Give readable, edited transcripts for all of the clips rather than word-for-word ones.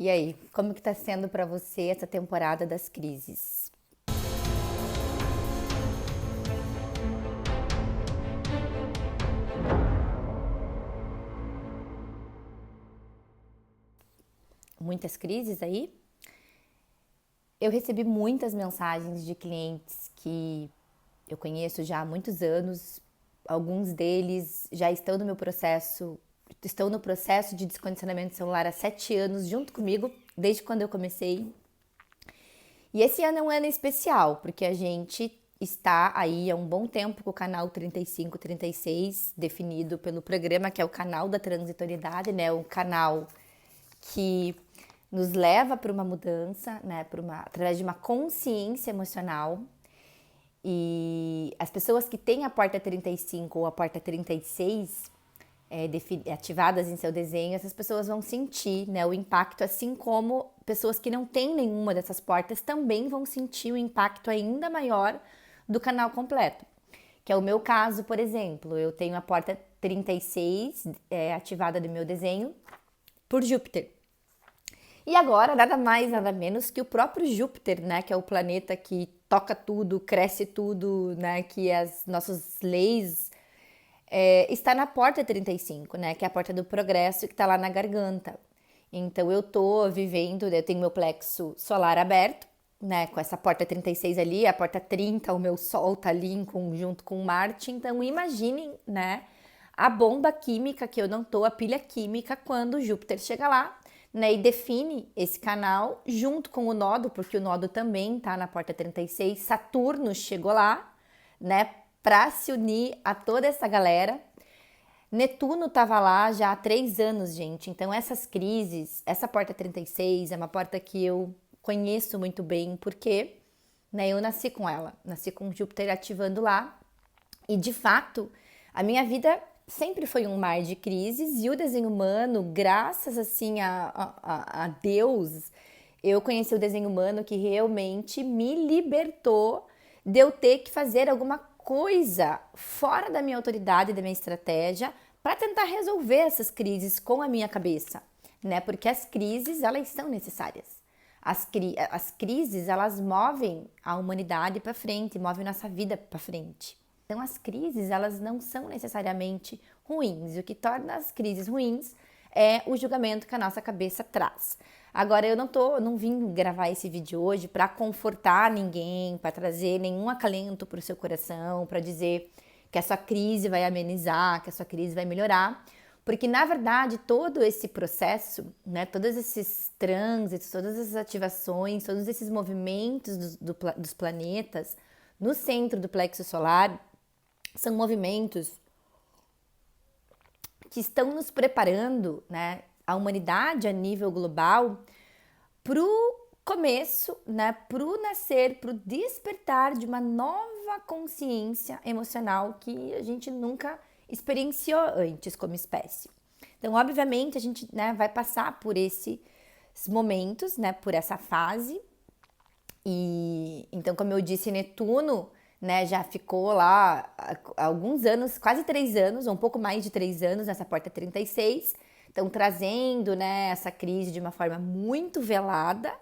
E aí, como que tá sendo para você essa temporada das crises? Muitas crises aí? Eu recebi muitas mensagens de clientes que eu conheço já há muitos anos. Alguns deles já estão no processo de descondicionamento celular há 7 anos junto comigo, desde quando eu comecei. E esse ano é um ano especial, porque a gente está aí há um bom tempo com o canal 3536 definido pelo programa, que é o canal da transitoriedade, né? O canal que nos leva para uma mudança, né? Através de uma consciência emocional. E as pessoas que têm a porta 35 ou a porta 36 ativadas em seu desenho, essas pessoas vão sentir, né, o impacto, assim como pessoas que não têm nenhuma dessas portas também vão sentir o impacto ainda maior do canal completo. Que é o meu caso, por exemplo, eu tenho a porta 36 ativada do meu desenho por Júpiter. E agora, nada mais, nada menos que o próprio Júpiter, né, que é o planeta que toca tudo, cresce tudo, né, que as nossas leis está na porta 35, né, que é a porta do progresso que está lá na garganta. Então eu tô vivendo, eu tenho meu plexo solar aberto, né, com essa porta 36 ali, a porta 30, o meu sol tá ali em conjunto com Marte. Então imaginem, né, a bomba química que eu não tô, a pilha química quando Júpiter chega lá, né, e define esse canal junto com o nodo, porque o nodo também tá na porta 36. Saturno chegou lá, né, para se unir a toda essa galera. Netuno estava lá já há 3 anos, gente. Então essas crises, essa porta 36 é uma porta que eu conheço muito bem, porque, né, eu nasci com ela, nasci com Júpiter ativando lá. E de fato, a minha vida sempre foi um mar de crises, e o desenho humano, graças assim a Deus, eu conheci o desenho humano que realmente me libertou de eu ter que fazer alguma coisa fora da minha autoridade, da minha estratégia, para tentar resolver essas crises com a minha cabeça, né? Porque as crises, elas são necessárias. As crises, elas movem a humanidade para frente, movem nossa vida para frente. Então, as crises, elas não são necessariamente ruins. O que torna as crises ruins é o julgamento que a nossa cabeça traz. Agora, eu não vim gravar esse vídeo hoje para confortar ninguém, para trazer nenhum acalento para o seu coração, para dizer que a sua crise vai amenizar, que a sua crise vai melhorar, porque na verdade todo esse processo, né, todos esses trânsitos, todas essas ativações, todos esses movimentos dos planetas no centro do plexo solar são movimentos que estão nos preparando, né, a humanidade a nível global, para o começo, né, para o nascer, para o despertar de uma nova consciência emocional que a gente nunca experienciou antes como espécie. Então, obviamente, a gente, né, vai passar por esses momentos, né, por essa fase. E então, como eu disse, Netuno, né, já ficou lá há alguns anos, quase 3 anos, ou um pouco mais de 3 anos, nessa porta 36. Então, trazendo, né, essa crise de uma forma muito velada,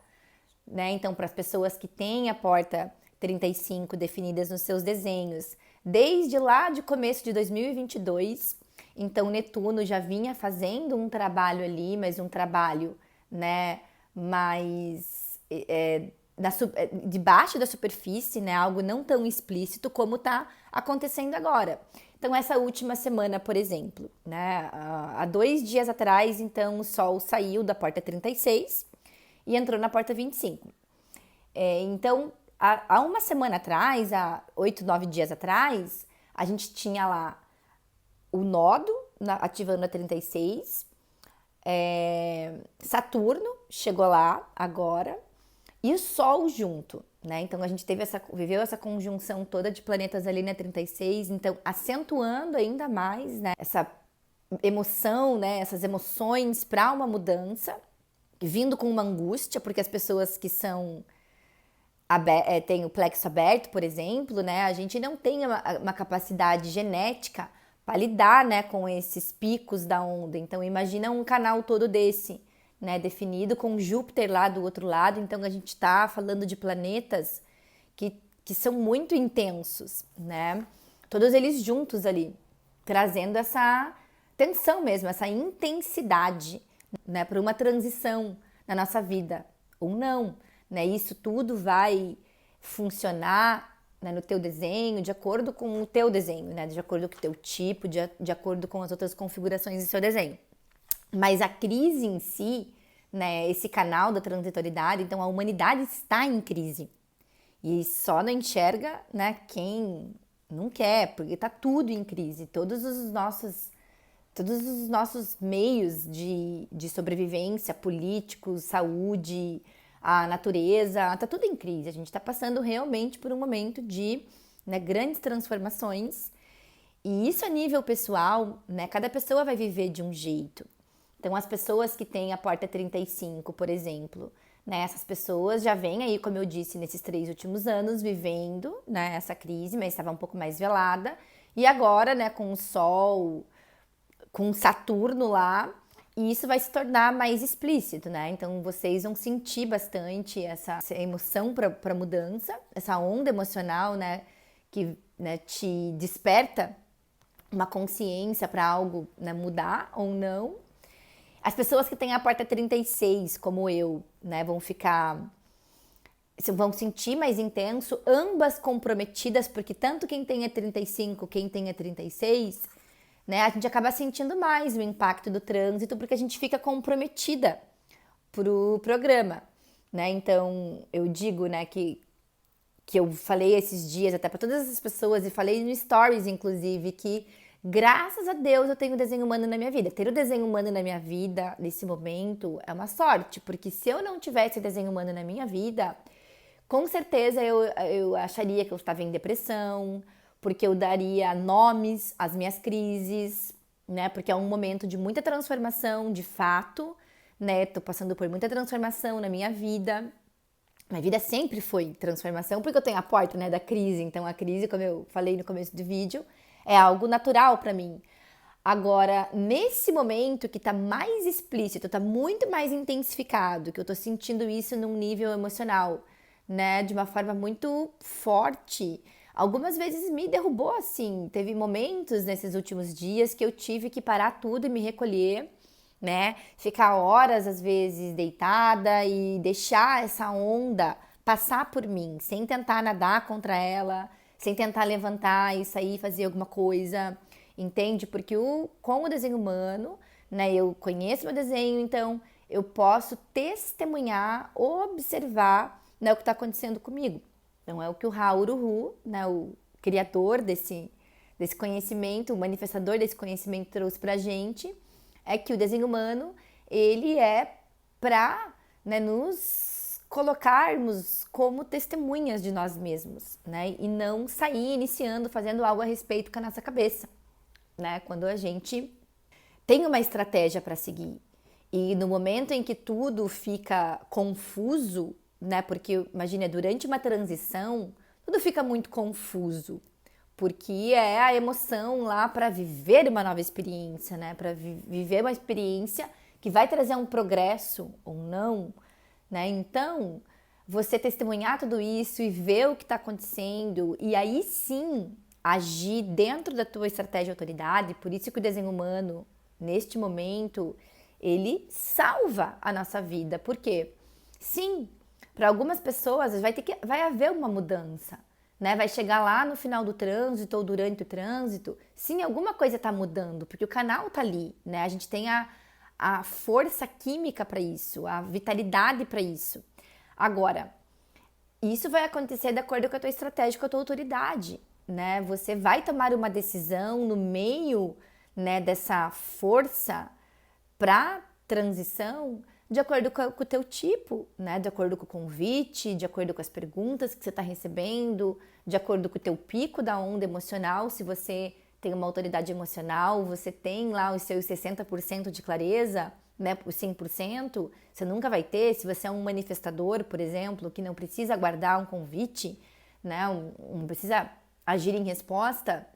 né? Então, para as pessoas que têm a porta 35 definidas nos seus desenhos, desde lá de começo de 2022, então Netuno já vinha fazendo um trabalho ali, mas um trabalho, né, mais debaixo da superfície, né, algo não tão explícito como está acontecendo agora. Então, essa última semana, por exemplo, né, há 2 dias atrás, então o Sol saiu da porta 36 e entrou na porta 25. Então, há uma semana atrás, há 8, 9 dias atrás, a gente tinha lá o nodo ativando a 36, Saturno chegou lá agora, e o Sol junto, né? Então a gente viveu essa conjunção toda de planetas ali na 36, então acentuando ainda mais, né, essa emoção, né, essas emoções para uma mudança, vindo com uma angústia, porque as pessoas que são tem o plexo aberto, por exemplo, né, a gente não tem uma capacidade genética para lidar, né, com esses picos da onda. Então imagina um canal todo desse, né, definido, com Júpiter lá do outro lado. Então a gente está falando de planetas que são muito intensos, né? Todos eles juntos ali, trazendo essa tensão mesmo, essa intensidade, né, para uma transição na nossa vida, ou não, né? Isso tudo vai funcionar, né, no teu desenho, de acordo com o teu desenho, né? De acordo com o teu tipo, de acordo com as outras configurações do seu desenho. Mas a crise em si, né, esse canal da transitoriedade, então a humanidade está em crise. E só não enxerga, né, quem não quer, porque está tudo em crise. Todos os nossos meios de sobrevivência, políticos, saúde, a natureza, está tudo em crise. A gente está passando realmente por um momento de, né, grandes transformações. E isso a nível pessoal, né, cada pessoa vai viver de um jeito. Então, as pessoas que têm a porta 35, por exemplo, né, essas pessoas já vêm aí, como eu disse, nesses 3 últimos anos, vivendo, né, essa crise, mas estava um pouco mais velada. E agora, né, com o Sol, com Saturno lá, e isso vai se tornar mais explícito, né? Então, vocês vão sentir bastante essa emoção para mudança, essa onda emocional, né, que, né, te desperta uma consciência para algo, né, mudar ou não. As pessoas que têm a porta 36, como eu, né, vão sentir mais intenso, ambas comprometidas, porque tanto quem tem a 35, quem tem a 36, né, a gente acaba sentindo mais o impacto do trânsito, porque a gente fica comprometida pro programa, né? Então, eu digo, né, que eu falei esses dias até para todas as pessoas e falei no Stories, inclusive, que graças a Deus eu tenho o desenho humano na minha vida. Ter o desenho humano na minha vida, nesse momento, é uma sorte, porque se eu não tivesse desenho humano na minha vida, com certeza eu acharia que eu estava em depressão, porque eu daria nomes às minhas crises, né? Porque é um momento de muita transformação, de fato, né? Tô passando por muita transformação na minha vida. Minha vida sempre foi transformação, porque eu tenho a porta, né, da crise. Então, a crise, como eu falei no começo do vídeo, é algo natural para mim. Agora, nesse momento que tá mais explícito, tá muito mais intensificado, que eu tô sentindo isso num nível emocional, né, de uma forma muito forte, algumas vezes me derrubou assim. Teve momentos nesses últimos dias que eu tive que parar tudo e me recolher, né? Ficar horas às vezes deitada e deixar essa onda passar por mim, sem tentar nadar contra ela, sem tentar levantar e sair e fazer alguma coisa, entende? Porque com o desenho humano, né, eu conheço meu desenho, então eu posso testemunhar, observar, né, o que está acontecendo comigo. Então é o que o Haoruhu, né, o criador desse conhecimento, o manifestador desse conhecimento trouxe pra gente, é que o desenho humano, ele é para, né, nos colocarmos como testemunhas de nós mesmos, né, e não sair iniciando, fazendo algo a respeito com a nossa cabeça, né, quando a gente tem uma estratégia para seguir. E no momento em que tudo fica confuso, né, porque imagina, durante uma transição, tudo fica muito confuso, porque é a emoção lá para viver uma nova experiência, né? Para viver uma experiência que vai trazer um progresso ou não, né? Então, você testemunhar tudo isso e ver o que está acontecendo e aí sim agir dentro da tua estratégia de autoridade. Por isso que o desenho humano, neste momento, ele salva a nossa vida. Por quê? Sim, para algumas pessoas vai haver uma mudança, né? Vai chegar lá no final do trânsito ou durante o trânsito, sim, alguma coisa está mudando, porque o canal está ali, né? A gente tem a força química para isso, a vitalidade para isso. Agora, isso vai acontecer de acordo com a tua estratégia, com a tua autoridade, né? Você vai tomar uma decisão no meio, né, dessa força para transição, de acordo com o teu tipo, né? De acordo com o convite, de acordo com as perguntas que você está recebendo, de acordo com o teu pico da onda emocional. Se você tem uma autoridade emocional, você tem lá os seus 60% de clareza, né? Os 100%, você nunca vai ter. Se você é um manifestador, por exemplo, que não precisa aguardar um convite, né? Não precisa agir em resposta,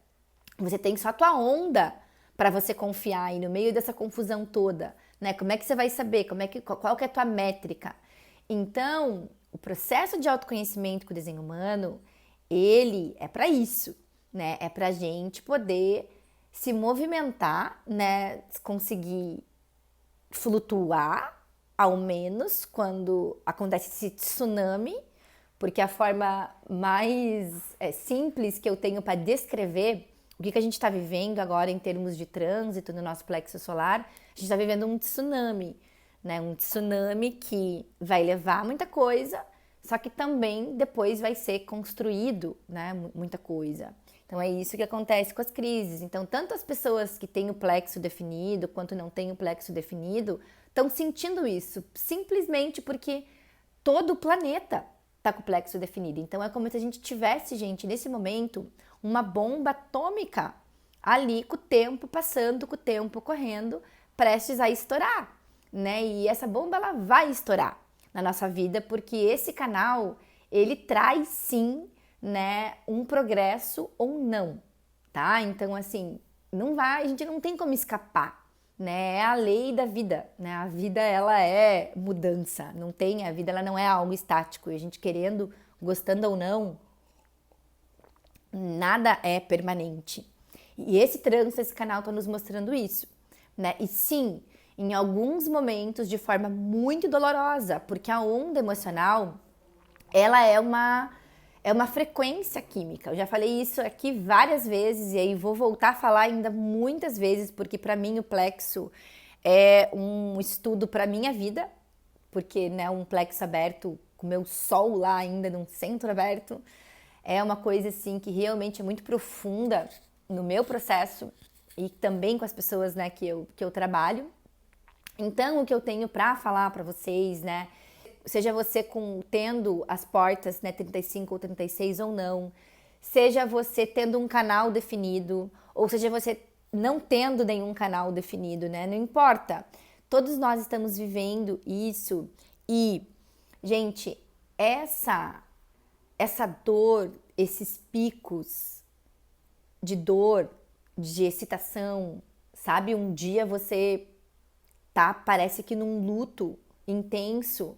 você tem só a tua onda para você confiar. E no meio dessa confusão toda, né? Como é que você vai saber? Qual que é a tua métrica? Então, o processo de autoconhecimento com o desenho humano, ele é para isso, né? É pra gente poder se movimentar, né? Conseguir flutuar, ao menos, quando acontece esse tsunami, porque a forma mais simples que eu tenho para descrever o que a gente está vivendo agora em termos de trânsito no nosso plexo solar, a gente está vivendo um tsunami, né? Um tsunami que vai levar muita coisa, só que também depois vai ser construído, né? Muita coisa. Então é isso que acontece com as crises. Então, tanto as pessoas que têm o plexo definido quanto não têm o plexo definido estão sentindo isso, simplesmente porque todo o planeta está com o plexo definido. Então é como se a gente tivesse, gente, nesse momento, uma bomba atômica ali com o tempo passando, com o tempo correndo, prestes a estourar, né? E essa bomba, ela vai estourar na nossa vida, porque esse canal, ele traz sim, né, um progresso ou não, tá? Então, assim, não vai, a gente não tem como escapar, né? É a lei da vida, né? A vida, ela é mudança, não tem, a vida, ela não é algo estático, e a gente querendo, gostando ou não, nada é permanente. E esse trânsito, esse canal tá nos mostrando isso, né? E sim, em alguns momentos de forma muito dolorosa, porque a onda emocional, ela é uma frequência química. Eu já falei isso aqui várias vezes e aí vou voltar a falar ainda muitas vezes, porque para mim o plexo é um estudo para minha vida, porque, né, um plexo aberto, com meu sol lá ainda num centro aberto, é uma coisa assim que realmente é muito profunda no meu processo e também com as pessoas, né, que eu trabalho. Então, o que eu tenho para falar para vocês, né, seja você tendo as portas, né, 35 ou 36 ou não, seja você tendo um canal definido, ou seja você não tendo nenhum canal definido, né, não importa. Todos nós estamos vivendo isso e, gente, essa dor, esses picos de dor, de excitação, sabe? Um dia você parece que num luto intenso,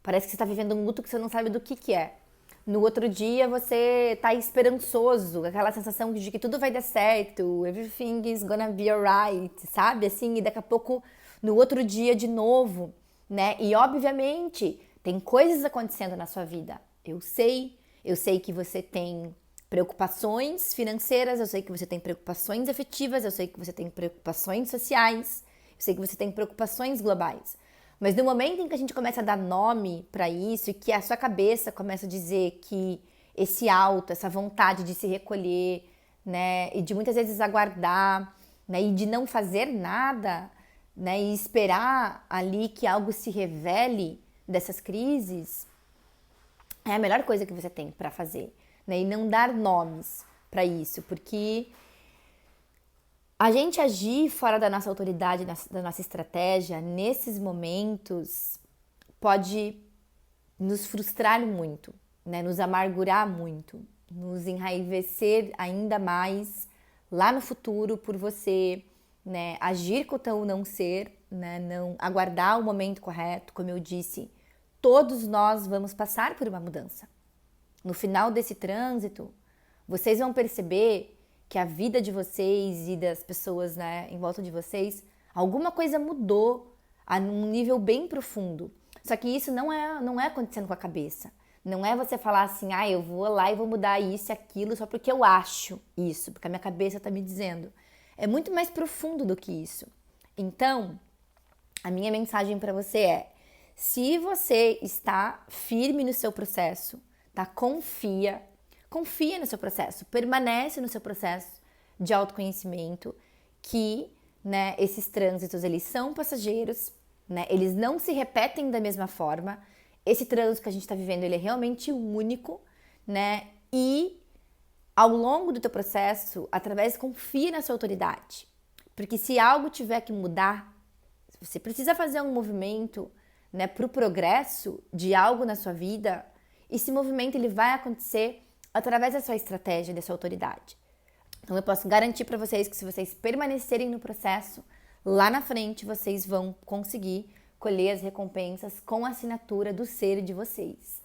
parece que você tá vivendo um luto que você não sabe do que é. No outro dia você tá esperançoso, aquela sensação de que tudo vai dar certo, everything is gonna be alright, sabe? Assim, e daqui a pouco, no outro dia de novo, né? E obviamente, tem coisas acontecendo na sua vida. Eu sei que você tem preocupações financeiras, eu sei que você tem preocupações afetivas, eu sei que você tem preocupações sociais, eu sei que você tem preocupações globais. Mas no momento em que a gente começa a dar nome para isso e que a sua cabeça começa a dizer que esse alto, essa vontade de se recolher, né, e de muitas vezes aguardar, né, e de não fazer nada, né, e esperar ali que algo se revele dessas crises, é a melhor coisa que você tem para fazer, né, e não dar nomes para isso, porque a gente agir fora da nossa autoridade, da nossa estratégia, nesses momentos, pode nos frustrar muito, né? Nos amargurar muito, nos enraivecer ainda mais lá no futuro por você, né, agir com o teu não ser, né, não aguardar o momento correto. Como eu disse, todos nós vamos passar por uma mudança. No final desse trânsito, vocês vão perceber que a vida de vocês e das pessoas, né, em volta de vocês, alguma coisa mudou a um nível bem profundo. Só que isso não é acontecendo com a cabeça. Não é você falar assim, eu vou lá e vou mudar isso e aquilo só porque eu acho isso, porque a minha cabeça está me dizendo. É muito mais profundo do que isso. Então, a minha mensagem para você é, se você está firme no seu processo, tá? Confia no seu processo, permanece no seu processo de autoconhecimento, que, né, esses trânsitos, eles são passageiros, né, eles não se repetem da mesma forma. Esse trânsito que a gente está vivendo, ele é realmente único, né, e ao longo do teu processo, confia na sua autoridade, porque se algo tiver que mudar, você precisa fazer um movimento, né, para o progresso de algo na sua vida, esse movimento ele vai acontecer através da sua estratégia, da sua autoridade. Então eu posso garantir para vocês que se vocês permanecerem no processo, lá na frente vocês vão conseguir colher as recompensas com a assinatura do ser de vocês.